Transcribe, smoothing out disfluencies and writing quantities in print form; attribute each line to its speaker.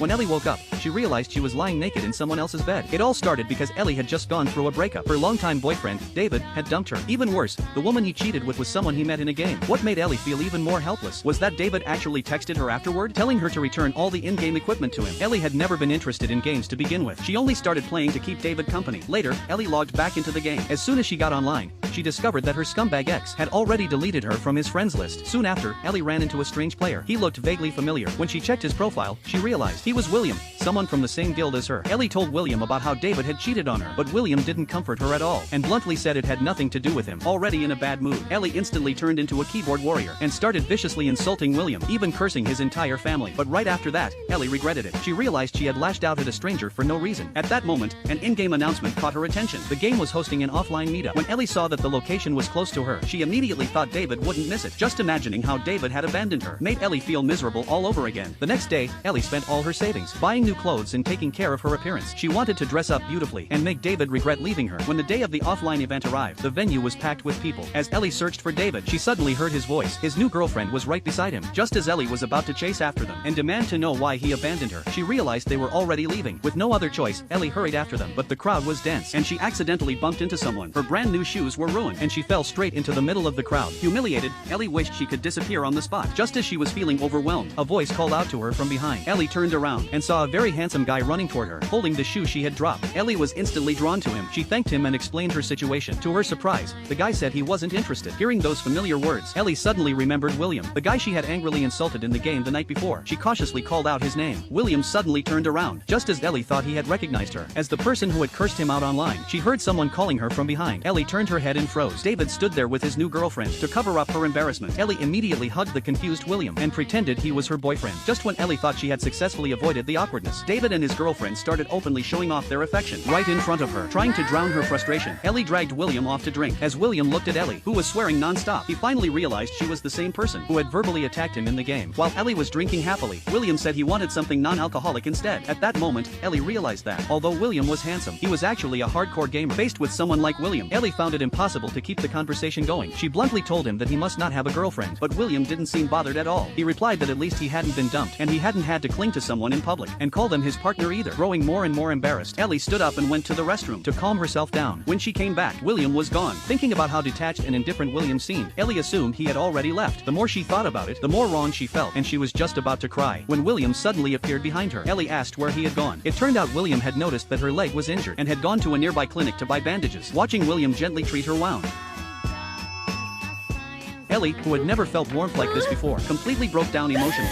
Speaker 1: When Ellie woke up, she realized she was lying naked in someone else's bed. It all started because Ellie had just gone through a breakup. Her longtime boyfriend, David, had dumped her. Even worse, the woman he cheated with was someone he met in a game. What made Ellie feel even more helpless was that David actually texted her afterward, telling her to return all the in-game equipment to him. Ellie had never been interested in games to begin with. She only started playing to keep David company. Later, Ellie logged back into the game. As soon as she got online, she discovered that her scumbag ex had already deleted her from his friends list. Soon after, Ellie ran into a strange player. He looked vaguely familiar. When she checked his profile, she realized he was William, someone from the same guild as her. Ellie told William about how David had cheated on her, but William didn't comfort her at all, and bluntly said it had nothing to do with him. Already in a bad mood, Ellie instantly turned into a keyboard warrior and started viciously insulting William, even cursing his entire family. But right after that, Ellie regretted it. She realized she had lashed out at a stranger for no reason. At that moment, an in-game announcement caught her attention. The game was hosting an offline meetup. When Ellie saw that the location was close to her, she immediately thought David wouldn't miss it. Just imagining how David had abandoned her made Ellie feel miserable all over again. The next day, Ellie spent all her savings buying new clothes and taking care of her appearance. She wanted to dress up beautifully and make David regret leaving her. When the day of the offline event arrived, the venue was packed with people. As Ellie searched for David, she suddenly heard his voice. His new girlfriend was right beside him. Just as Ellie was about to chase after them and demand to know why he abandoned her, she realized they were already leaving. With no other choice, Ellie hurried after them, but the crowd was dense and she accidentally bumped into someone. Her brand new shoes were ruined and she fell straight into the middle of the crowd. Humiliated, Ellie wished she could disappear on the spot. Just as she was feeling overwhelmed, a voice called out to her from behind. Ellie turned around and saw a very handsome guy running toward her, holding the shoe she had dropped. Ellie was instantly drawn to him. She thanked him and explained her situation. To her surprise, the guy said he wasn't interested. Hearing those familiar words, Ellie suddenly remembered William, the guy she had angrily insulted in the game the night before. She cautiously called out his name. William suddenly turned around, just as Ellie thought he had recognized her as the person who had cursed him out online. She heard someone calling her from behind. Ellie turned her head and froze. David stood there with his new girlfriend. To cover up her embarrassment, Ellie immediately hugged the confused William and pretended he was her boyfriend. Just when Ellie thought she had successfully avoided the awkwardness, David and his girlfriend started openly showing off their affection right in front of her. Trying to drown her frustration, Ellie dragged William off to drink. As William looked at Ellie, who was swearing non-stop, he finally realized she was the same person who had verbally attacked him in the game. While Ellie was drinking happily, William said he wanted something non-alcoholic instead. At that moment, Ellie realized that, although William was handsome, he was actually a hardcore gamer. Faced with someone like William, Ellie found it impossible to keep the conversation going. She bluntly told him that he must not have a girlfriend, but William didn't seem bothered at all. He replied that at least he hadn't been dumped, and he hadn't had to cling to someone in public and call them his partner either. Growing more and more embarrassed, Ellie stood up and went to the restroom to calm herself down. When she came back, William was gone. Thinking about how detached and indifferent William seemed, Ellie assumed he had already left. The more she thought about it, the more wrong she felt, and she was just about to cry when William suddenly appeared behind her. Ellie asked where he had gone. It turned out William had noticed that her leg was injured and had gone to a nearby clinic to buy bandages. Watching William gently treat her wound, Ellie, who had never felt warmth like this before, completely broke down emotionally.